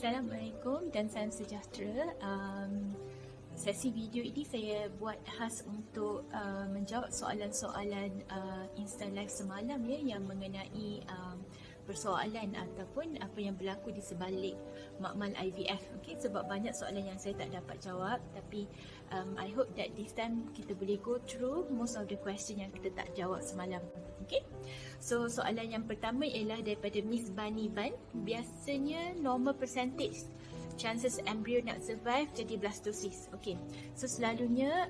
Assalamualaikum dan salam sejahtera. Sesi video ini saya buat khas untuk menjawab soalan-soalan Insta Live semalam ya, yang mengenai persoalan ataupun apa yang berlaku di sebalik makmal IVF. Okay, sebab banyak soalan yang saya tak dapat jawab, tapi I hope that this time kita boleh go through most of the question yang kita tak jawab semalam. Okay, so soalan yang pertama ialah daripada Miss Bani Ban. Biasanya normal percentage chances embryo nak survive jadi blastosis. Okay, so selalunya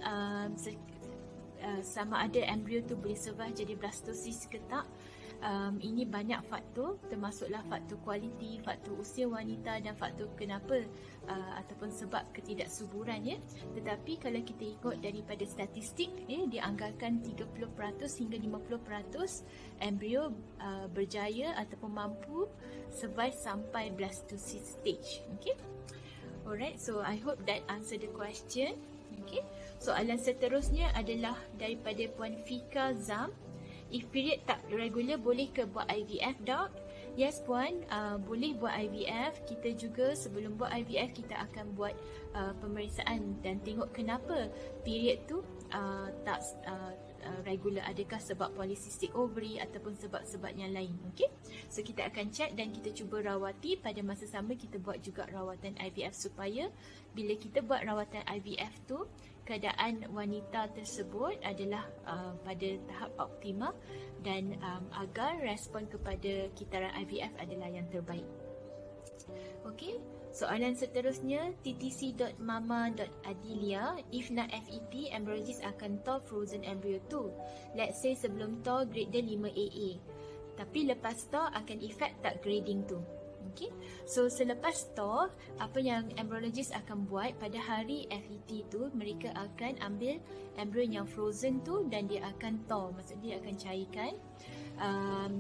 sama ada embryo tu boleh survive jadi blastosis ke tak, ini banyak faktor, termasuklah faktor kualiti, faktor usia wanita dan faktor kenapa ataupun sebab ketidaksuburan ya. Tetapi kalau kita ikut daripada statistik dianggarkan 30% hingga 50% embrio berjaya ataupun mampu survive sampai blastosis stage. Okay, alright, so I hope that answer the question. Okay, soalan seterusnya adalah daripada Puan Fika Zam. If period tak regular, boleh ke buat IVF, Dok? Yes, Puan, boleh buat IVF. Kita juga sebelum buat IVF, kita akan buat pemeriksaan dan tengok kenapa period tu tak regular. Adakah sebab polycystic ovary ataupun sebab-sebab yang lain. Okay? So, kita akan check dan kita cuba rawati. Pada masa sama, kita buat juga rawatan IVF supaya bila kita buat rawatan IVF tu, keadaan wanita tersebut adalah pada tahap optima dan agar respon kepada kitaran IVF adalah yang terbaik. Okey, soalan seterusnya ttc.mama.adilia. If nak FET, embryologist akan thaw frozen embryo tu. Let's say sebelum thaw grade dia 5AA. Tapi lepas thaw akan effect tak grading tu? Okay. So selepas thaw, apa yang embryologist akan buat pada hari FET tu, mereka akan ambil embryo yang frozen tu dan dia akan thaw, maksudnya dia akan cairkan,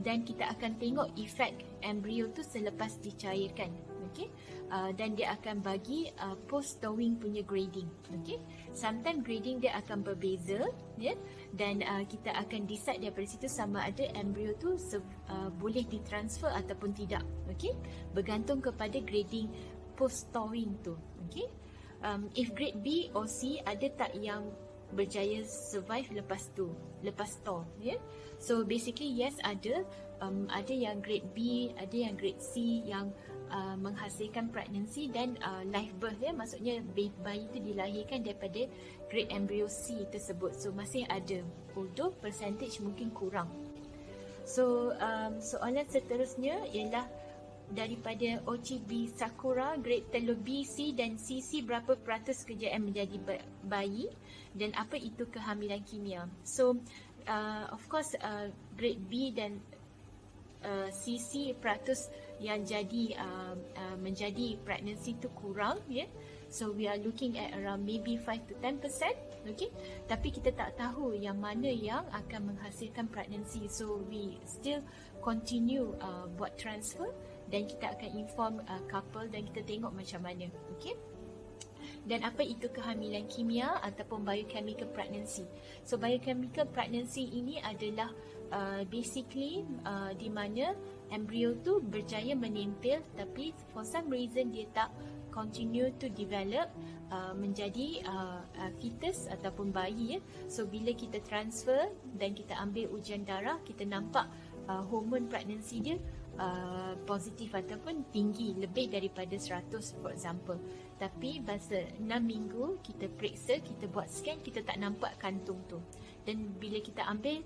dan kita akan tengok efek embryo tu selepas dicairkan. Okay. Dan dia akan bagi post thawing punya grading. Okay. Sometimes grading dia akan berbeza, ya, dan kita akan decide daripada situ sama ada embryo tu boleh ditransfer ataupun tidak. Okay. Bergantung kepada grading post thawing tu. Okay. If grade B or C, ada tak yang berjaya survive lepas tu, lepas thaw, ya. So basically yes, ada yang grade B, ada yang grade C yang menghasilkan pregnancy dan live birth, ya, maksudnya bayi itu dilahirkan daripada grade embryo C tersebut. So masih ada, although percentage mungkin kurang. So soalan seterusnya ialah daripada OCB Sakura, grade telur B, C dan CC, berapa peratus kejayaan menjadi bayi dan apa itu kehamilan kimia? So of course grade B dan CC peratus yang jadi menjadi pregnancy tu kurang, ya. So we are looking at around maybe 5 to 10%. Okay, tapi kita tak tahu yang mana yang akan menghasilkan pregnancy. So we still continue buat transfer dan kita akan inform couple dan kita tengok macam mana. Okay. Dan apa itu kehamilan kimia ataupun biochemical pregnancy? So biochemical pregnancy ini adalah basically di mana embryo tu berjaya menempel tapi for some reason dia tak continue to develop menjadi fetus ataupun bayi, ya. So bila kita transfer dan kita ambil ujian darah, kita nampak hormon pregnancy dia positif ataupun tinggi, lebih daripada 100 for example. Tapi masa 6 minggu kita periksa, kita buat scan, kita tak nampak kantung tu. Dan bila kita ambil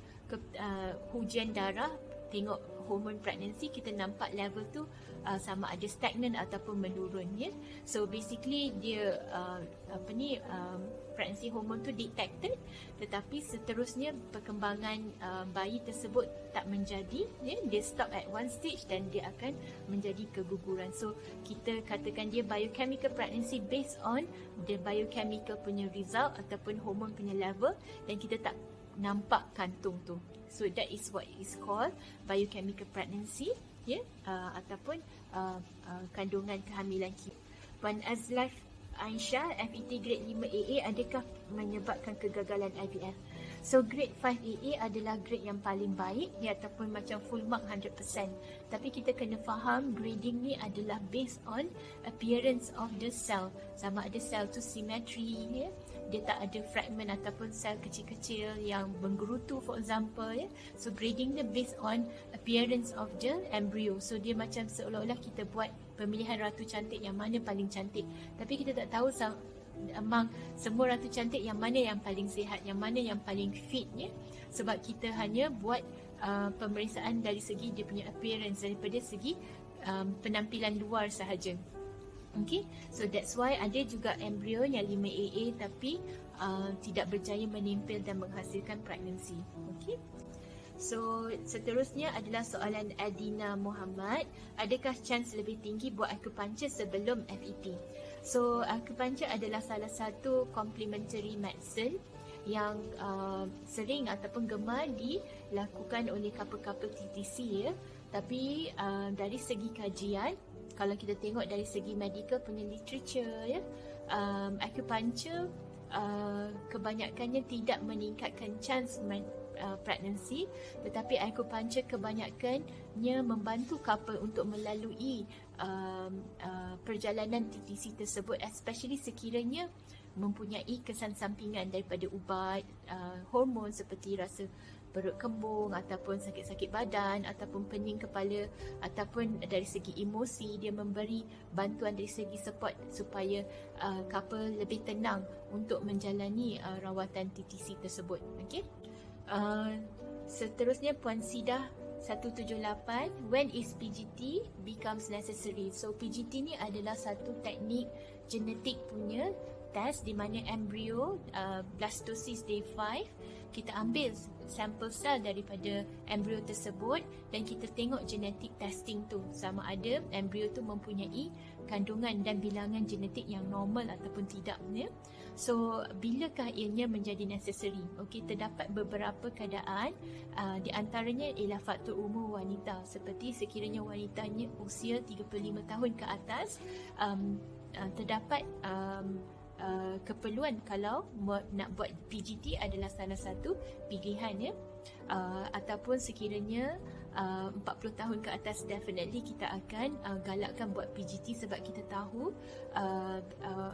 ujian darah, tengok hormon pregnancy, kita nampak level tu sama ada stagnan ataupun menurun, ya. So basically dia pregnancy hormone tu detected, tetapi seterusnya perkembangan bayi tersebut tak menjadi, ya, dia stop at one stage dan dia akan menjadi keguguran. So kita katakan dia biochemical pregnancy based on the biochemical punya result ataupun hormone punya level, dan kita tak nampak kantung tu. So that is what is called biochemical pregnancy, ya, ataupun kandungan kehamilan kimia. Puan Azlaf Aisyah, FET grade 5AA adakah menyebabkan kegagalan IVF? So grade 5AA adalah grade yang paling baik ya, ataupun macam full mark 100%. Tapi kita kena faham grading ni adalah based on appearance of the cell. Sama ada sel tu symmetry ya, dia tak ada fragment ataupun sel kecil-kecil yang menggerutu for example ya. So grading dia based on appearance of the embryo. So dia macam seolah-olah kita buat pemilihan ratu cantik yang mana paling cantik. Tapi kita tak tahu among semua ratu cantik yang mana yang paling sihat, yang mana yang paling fit ya. Sebab kita hanya buat pemeriksaan dari segi dia punya appearance, daripada segi penampilan luar sahaja. Okay, so that's why ada juga embrio yang 5AA tapi tidak berjaya menimpil dan menghasilkan pregnancy. Okay. So seterusnya adalah soalan Adina Muhammad. Adakah chance lebih tinggi buat acupuncture sebelum FEP? So acupuncture adalah salah satu complementary medicine yang sering ataupun gemar dilakukan oleh couple-couple TTC ya. Tapi dari segi kajian, kalau kita tengok dari segi medical punya literature ya, acupuncture kebanyakannya tidak meningkatkan chance pregnancy, tetapi acupuncture kebanyakannya membantu couple untuk melalui perjalanan TTC tersebut, especially sekiranya mempunyai kesan sampingan daripada ubat, hormon seperti rasa perut kembung ataupun sakit-sakit badan ataupun pening kepala, ataupun dari segi emosi dia memberi bantuan dari segi support supaya couple lebih tenang untuk menjalani rawatan TTC tersebut. Okey. Seterusnya Puan Sidah 178, when is PGT becomes necessary? So PGT ni adalah satu teknik genetik punya test di mana embrio blastosis day 5, kita ambil sampel sel daripada embrio tersebut dan kita tengok genetic testing tu sama ada embrio tu mempunyai kandungan dan bilangan genetik yang normal ataupun tidak ya. So bilakah ianya menjadi necessary? Okey, terdapat beberapa keadaan, di antaranya ialah faktor umur wanita, seperti sekiranya wanitanya usia 35 tahun ke atas, terdapat keperluan kalau nak buat PGT adalah salah satu pilihan ya. Ataupun sekiranya 40 tahun ke atas, definitely kita akan galakkan buat PGT sebab kita tahu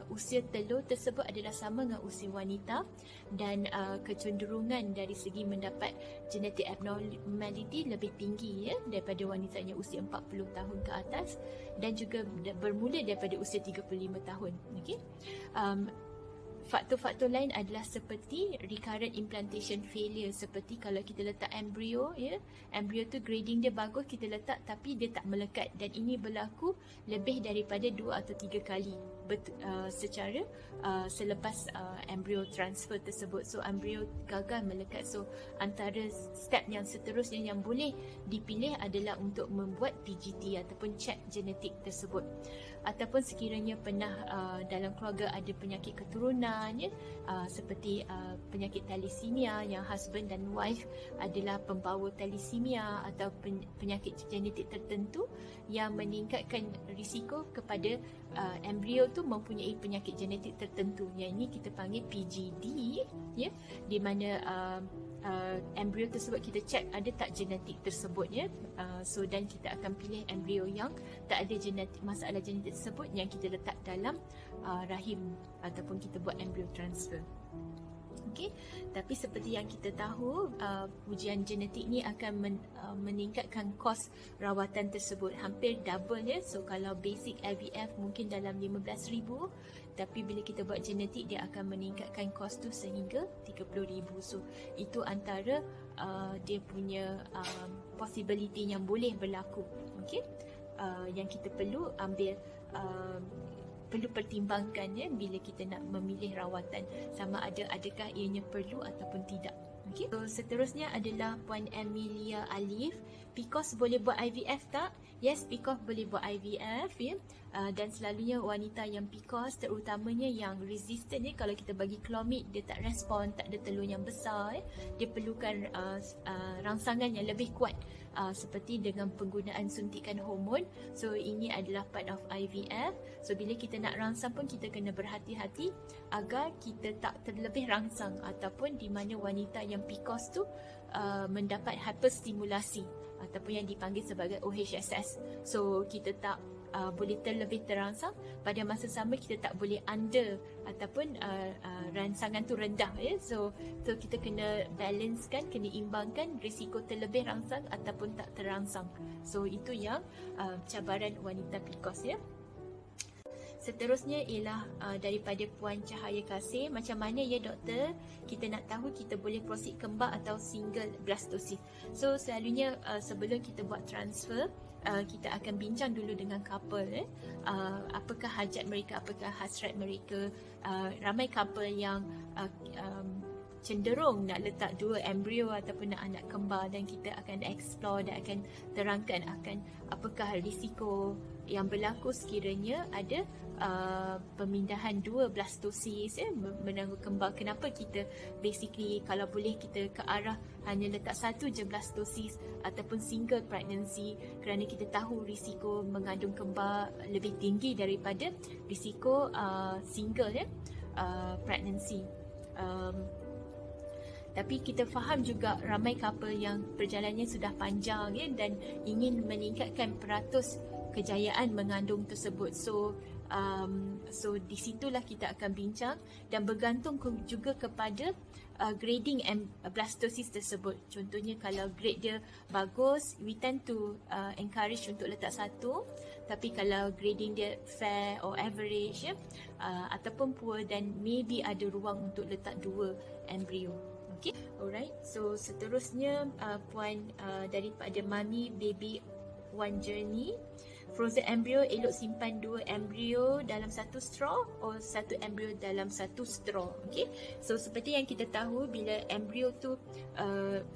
usia telur tersebut adalah sama dengan usia wanita dan kecenderungan dari segi mendapat genetic abnormality lebih tinggi ya daripada wanita yang usia 40 tahun ke atas dan juga bermula daripada usia 35 tahun. Okey. Faktor-faktor lain adalah seperti recurrent implantation failure, seperti kalau kita letak embrio ya, embrio tu grading dia bagus kita letak tapi dia tak melekat, dan ini berlaku lebih daripada 2 atau 3 kali secara selepas embrio transfer tersebut. So embrio gagal melekat. So antara step yang seterusnya yang boleh dipilih adalah untuk membuat PGT ataupun check genetik tersebut. Ataupun sekiranya pernah dalam keluarga ada penyakit keturunan ya, seperti penyakit thalassemia yang husband dan wife adalah pembawa thalassemia atau penyakit genetik tertentu yang meningkatkan risiko kepada embrio tu mempunyai penyakit genetik tertentu. Yang ini kita panggil PGD ya, di mana embrio tersebut kita cek ada tak genetik tersebut ya. So dan kita akan pilih embrio yang tak ada masalah genetik tersebut yang kita letak dalam rahim ataupun kita buat embrio transfer. Okey, tapi seperti yang kita tahu, ujian genetik ni akan meningkatkan kos rawatan tersebut hampir double ya. So kalau basic IVF mungkin dalam 15,000, tapi bila kita buat genetik dia akan meningkatkan kos tu sehingga 30,000. So itu antara dia punya possibility yang boleh berlaku. Okey, yang kita perlu ambil perlu pertimbangkan ya bila kita nak memilih rawatan, sama ada adakah ianya perlu ataupun tidak. Okey. So seterusnya adalah Puan Emilia Alif. PCOS boleh buat IVF tak? Yes, PCOS boleh buat IVF ya. Dan selalunya wanita yang PCOS, terutamanya yang resistant ya, kalau kita bagi Clomid dia tak respon, tak ada telur yang besar ya, dia perlukan rangsangan yang lebih kuat seperti dengan penggunaan suntikan hormon. So ini adalah part of IVF. So bila kita nak rangsang pun kita kena berhati-hati agar kita tak terlebih rangsang, ataupun di mana wanita yang PCOS tu mendapat hyperstimulasi ataupun yang dipanggil sebagai OHSS. So kita tak boleh terlebih terangsang, pada masa sama kita tak boleh under ataupun rangsangan tu rendah ya. So kita kena balancekan, kena imbangkan risiko terlebih rangsang ataupun tak terangsang. So itu yang cabaran wanita PCOS ya. Seterusnya ialah daripada Puan Cahaya Kasih, macam mana ya doktor kita nak tahu kita boleh proceed kembar atau single blastosis. So selalunya sebelum kita buat transfer, kita akan bincang dulu dengan couple apakah hajat mereka, apakah hasrat mereka. Ramai couple yang cenderung nak letak dua embrio ataupun nak anak kembar, dan kita akan explore dan akan terangkan akan apakah risiko yang berlaku sekiranya ada pemindahan dua blastosis menangguh kembar. Kenapa kita basically kalau boleh kita ke arah hanya letak satu je blastosis ataupun single pregnancy, kerana kita tahu risiko mengandung kembar lebih tinggi daripada risiko single pregnancy. Tapi kita faham juga ramai couple yang perjalanannya sudah panjang dan ingin meningkatkan peratus kejayaan mengandung tersebut. So di situlah kita akan bincang dan bergantung juga kepada grading blastosis tersebut. Contohnya kalau grade dia bagus, we tend to encourage untuk letak satu. Tapi kalau grading dia fair or average ataupun poor, then maybe ada ruang untuk letak dua embrio. Okay, alright. So seterusnya puan daripada Mami Baby One Journey, frozen embryo elok simpan dua embrio dalam satu straw atau satu embrio dalam satu straw. Okay, so seperti yang kita tahu, bila embrio tu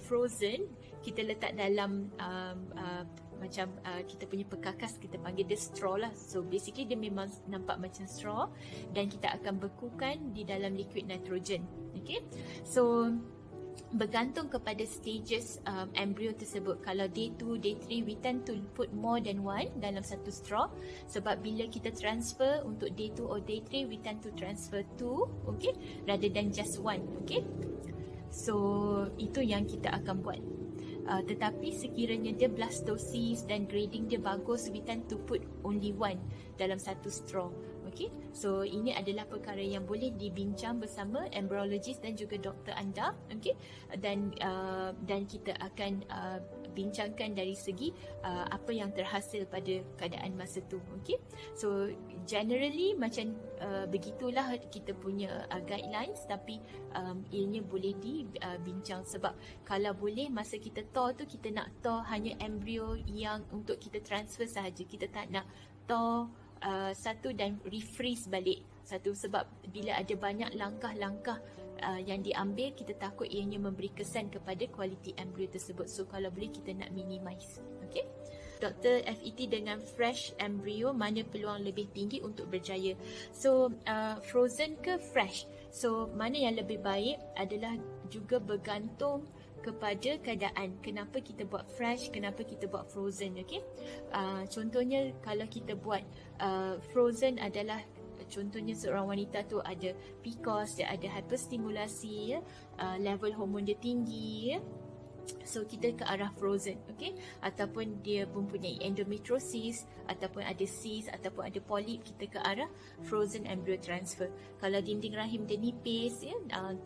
frozen, kita letak dalam macam kita punya perkakas, kita panggil dia straw lah. So basically dia memang nampak macam straw dan kita akan bekukan di dalam liquid nitrogen. Okay, so bergantung kepada stages embrio tersebut. Kalau day 2, day 3, we tend to put more than one dalam satu straw, sebab bila kita transfer untuk day 2 or day 3, we tend to transfer 2, okay, rather than just one. Okay, so itu yang kita akan buat. Tetapi sekiranya dia blastosis dan grading dia bagus, we tend to put only one dalam satu straw. Okay, so ini adalah perkara yang boleh dibincang bersama embryologist dan juga doktor anda. Okay, dan kita akan bincangkan dari segi apa yang terhasil pada keadaan masa tu. Okay, so generally macam begitulah kita punya guidelines, tapi ianya boleh dibincang, sebab kalau boleh masa kita thaw tu, kita nak thaw hanya embrio yang untuk kita transfer sahaja. Kita tak nak thaw satu dan refreeze balik satu, sebab bila ada banyak langkah-langkah yang diambil, kita takut ianya memberi kesan kepada kualiti embrio tersebut. So kalau boleh kita nak minimize. Okay, Dr. FET, dengan fresh embrio mana peluang lebih tinggi untuk berjaya? So frozen ke fresh? So mana yang lebih baik adalah juga bergantung kepada keadaan. Kenapa kita buat fresh, kenapa kita buat frozen. Okay, contohnya kalau kita buat frozen adalah, contohnya seorang wanita tu ada PCOS, dia ada hyperstimulasi, level hormon dia tinggi, so kita ke arah frozen. Okay, ataupun dia mempunyai endometriosis, ataupun ada cyst, ataupun ada polip, kita ke arah frozen embryo transfer. Kalau dinding rahim dia nipis,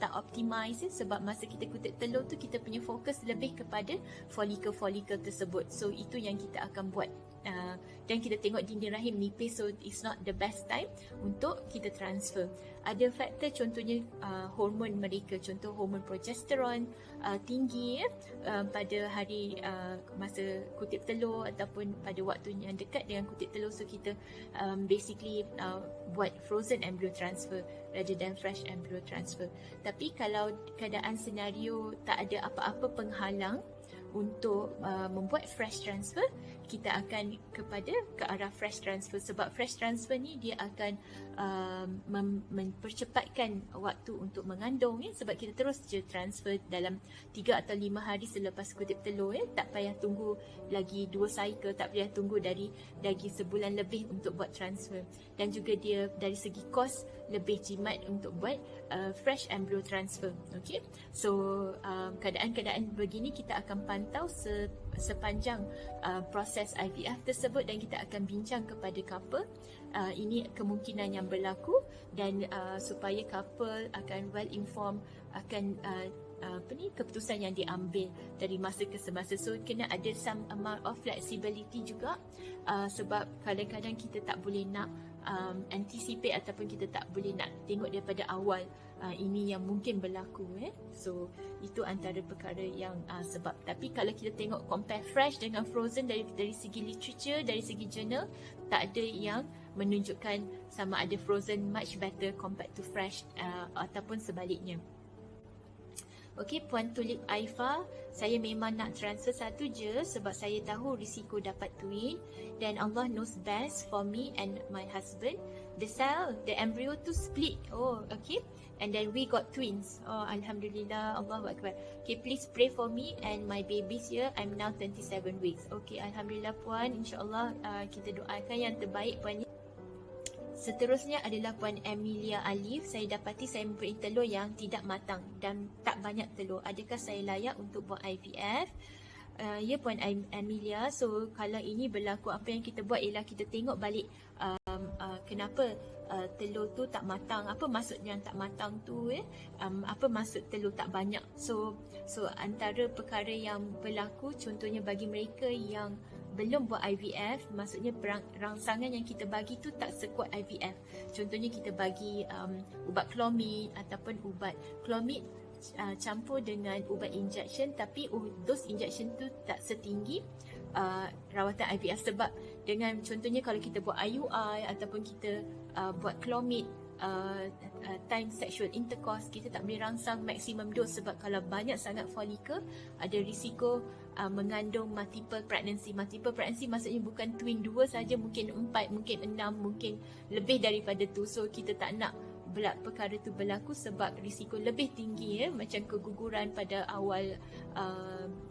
tak optimize, sebab masa kita kutip telur tu kita punya fokus lebih kepada folikel-folikel tersebut. So itu yang kita akan buat. Dan kita tengok dinding rahim nipis, so it's not the best time untuk kita transfer. Ada faktor, contohnya hormon mereka, contoh hormon progesteron tinggi pada hari masa kutip telur ataupun pada waktu yang dekat dengan kutip telur. So kita basically buat frozen embryo transfer rather than fresh embryo transfer. Tapi kalau keadaan senario tak ada apa-apa penghalang untuk membuat fresh transfer, kita akan ke arah fresh transfer. Sebab fresh transfer ni dia akan mempercepatkan waktu untuk mengandung ya, sebab kita terus je transfer dalam 3 atau 5 hari selepas kutip telur ya. Tak payah tunggu lagi 2 cycle, tak payah tunggu dari sebulan lebih untuk buat transfer. Dan juga dia dari segi kos lebih jimat untuk buat fresh embryo transfer. Okay, so keadaan-keadaan begini kita akan pantau sepanjang proses IVF tersebut, dan kita akan bincang kepada couple ini kemungkinan yang berlaku, dan supaya couple akan well informed akan keputusan yang diambil dari masa ke semasa. So kena ada some amount of flexibility juga, sebab kadang-kadang kita tak boleh nak anticipate ataupun kita tak boleh nak tengok daripada awal ini yang mungkin berlaku So itu antara perkara yang sebab. Tapi kalau kita tengok compare fresh dengan frozen dari segi literature, dari segi journal, tak ada yang menunjukkan sama ada frozen much better compared to fresh ataupun sebaliknya. Okey, Puan Tulip Aifa, saya memang nak transfer satu je sebab saya tahu risiko dapat twin, dan Allah knows best for me and my husband. The embryo to split. Oh, okay. And then we got twins. Oh, Alhamdulillah, Allahu Akbar. Okay, please pray for me and my babies here. I'm now 27 weeks. Okay, Alhamdulillah Puan. InsyaAllah kita doakan yang terbaik Puan. Seterusnya adalah Puan Emilia Alif. Saya dapati saya mempunyai telur yang tidak matang dan tak banyak telur. Adakah saya layak untuk buat IVF? Ya Puan Emilia, so kalau ini berlaku, apa yang kita buat ialah kita tengok balik kenapa telur tu tak matang. Apa maksud yang tak matang tu apa maksud telur tak banyak. So antara perkara yang berlaku, contohnya bagi mereka yang belum buat IVF, maksudnya rangsangan yang kita bagi tu tak sekuat IVF. Contohnya kita bagi ubat Clomid ataupun ubat Clomid campur dengan ubat injection, tapi dos injection tu tak setinggi rawatan IVF. Sebab dengan contohnya kalau kita buat IUI ataupun kita buat Clomid time sexual intercourse, kita tak boleh rangsang maksimum dos, sebab kalau banyak sangat folikel ada risiko mengandung multiple pregnancy. Multiple pregnancy maksudnya bukan twin 2 saja, mungkin 4, mungkin 6, mungkin lebih daripada tu. So kita tak nak perkara tu berlaku sebab risiko lebih tinggi macam keguguran pada awal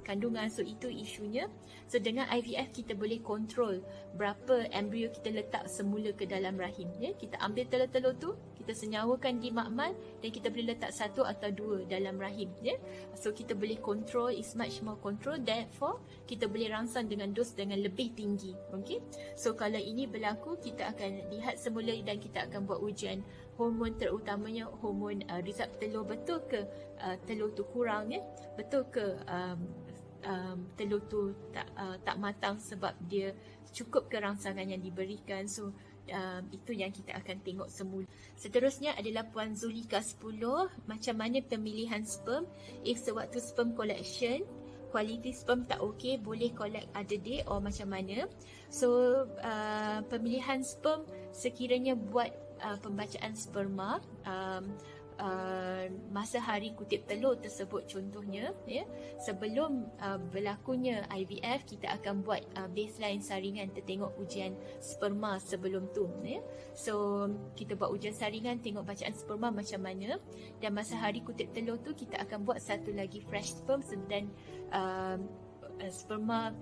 kandungan. So itu isunya. So dengan IVF kita boleh kontrol berapa embrio kita letak semula ke dalam rahim Kita ambil telur-telur tu, kita senyawakan di makmal, dan kita boleh letak 1 atau 2 dalam rahim So kita boleh kontrol, is much more control, therefore kita boleh rangsang dengan dos dengan lebih tinggi. Okay, so kalau ini berlaku, kita akan lihat semula dan kita akan buat ujian hormon, terutamanya hormon result telur. Betul ke telur tu kurang betul ke telur tu tak matang sebab dia cukup ke rangsangan yang diberikan. So itu yang kita akan tengok semula. Seterusnya adalah Puan Zulika 10. Macam mana pemilihan sperm if sewaktu sperm collection quality sperm tak okey, boleh collect other day or macam mana? So pemilihan sperm sekiranya buat pembacaan sperma masa hari kutip telur tersebut contohnya sebelum berlakunya IVF, kita akan buat baseline saringan, tertengok ujian sperma sebelum tu So kita buat ujian saringan, tengok bacaan sperma macam mana, dan masa hari kutip telur tu kita akan buat satu lagi fresh sperm, dan sperma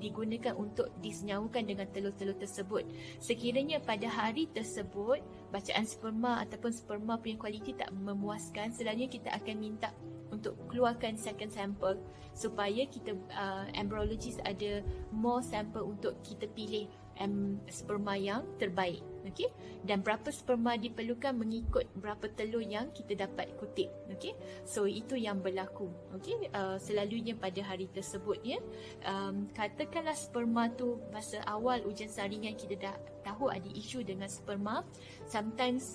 digunakan untuk disenyawakan dengan telur-telur tersebut. Sekiranya pada hari tersebut bacaan sperma ataupun sperma punya kualiti tak memuaskan, selalunya kita akan minta untuk keluarkan second sample supaya kita embryologist ada more sample untuk kita pilih sperma yang terbaik. Okey, dan berapa sperma diperlukan mengikut berapa telur yang kita dapat kutip. Okey, so itu yang berlaku. Okey, selalunya pada hari tersebut katakanlah sperma tu masa awal ujian saringan kita dah tahu ada isu dengan sperma. Sometimes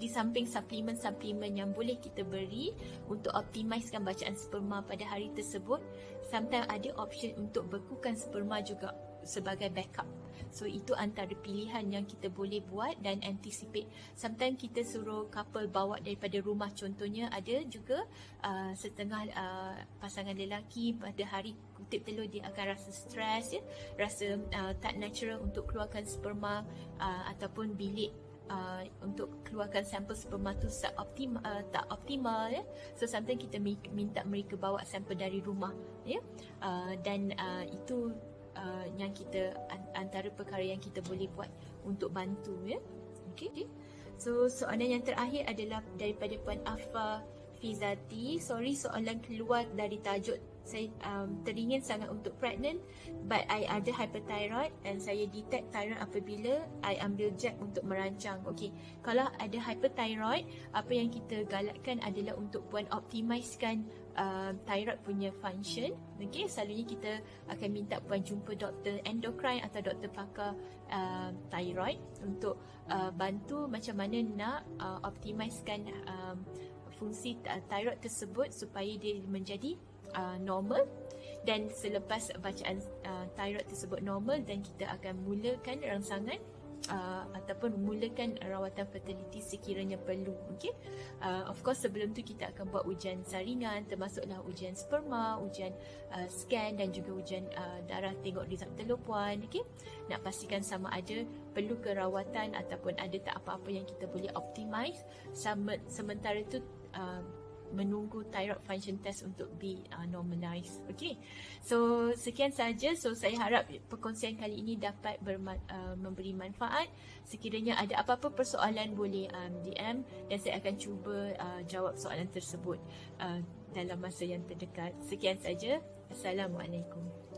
di samping suplemen yang boleh kita beri untuk optimizekan bacaan sperma pada hari tersebut, sometimes ada option untuk bekukan sperma juga sebagai backup. So itu antara pilihan yang kita boleh buat dan anticipate. Sometimes kita suruh couple bawa daripada rumah, contohnya ada juga setengah pasangan lelaki pada hari kutip telur dia akan rasa stres, ya, rasa tak natural untuk keluarkan sperma, ataupun bilik untuk keluarkan sampel sperma tu tak optimal, ya. So sometimes kita minta mereka bawa sampel dari rumah, ya. Dan itu yang kita antara perkara yang kita boleh buat untuk bantu, ya. Okey. So soalan yang terakhir adalah daripada Puan Afa Fizati. Sorry, soalan keluar dari tajuk. Saya teringin sangat untuk pregnant, but I ada hyperthyroid and saya detect thyroid apabila I ambil jab untuk merancang. Okey, kalau ada hyperthyroid, apa yang kita galakkan adalah untuk Puan optimizekan thyroid punya function. Okey, selalunya kita akan minta Puan jumpa doktor endocrine atau doktor pakar thyroid untuk bantu macam mana nak optimizekan fungsi thyroid tersebut supaya dia menjadi normal. Dan selepas bacaan thyroid tersebut normal, dan kita akan mulakan rangsangan ataupun mulakan rawatan fertility sekiranya perlu. Okay? Of course sebelum tu kita akan buat ujian saringan, termasuklah ujian sperma, ujian scan dan juga ujian darah tengok result telur puan. Okay? Nak pastikan sama ada perlu ke rawatan ataupun ada tak apa-apa yang kita boleh optimize. Sementara tu menunggu thyroid function test untuk be normalized. Okay, so sekian saja. So saya harap perkongsian kali ini dapat memberi manfaat. Sekiranya ada apa-apa persoalan boleh DM dan saya akan cuba jawab soalan tersebut dalam masa yang terdekat. Sekian saja. Assalamualaikum.